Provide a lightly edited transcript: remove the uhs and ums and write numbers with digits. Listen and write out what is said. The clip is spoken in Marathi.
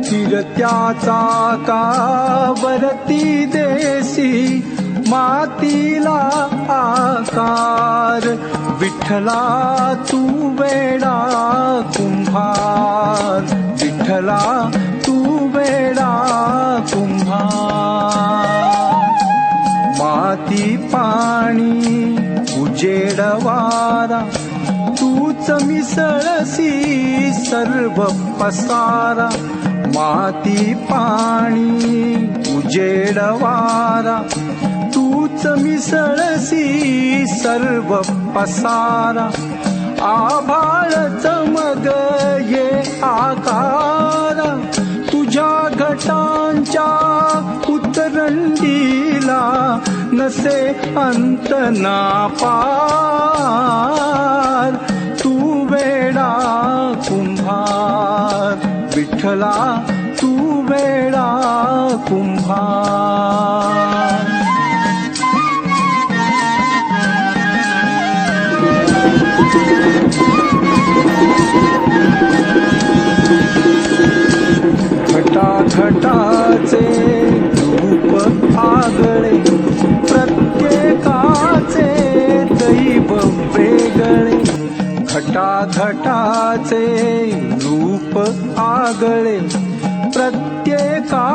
फिरत्याचा कावरती देसी मातीला आकार, विठ्ठला तू वेडा कुंभार, विठ्ठला तू वेडा कुंभार. माती पाणी उजेड वारा तूच मिसळसी सर्व पसारा. माती पाणी उजेड वारा तूच मिसळसी सर्व पसारा. आभाळ चमग ये आकारा तुझ्या घटांच्या उतरंडीला नसे अंत ना पार. तू वेडा कुंभार, विठ्ठला तू वेडा कुंभार. घटाघटाचे रूप आगळे, प्रत्येकाचे दैव वेगळे. घटाघटाचे रूप आगळे, प्रत्येका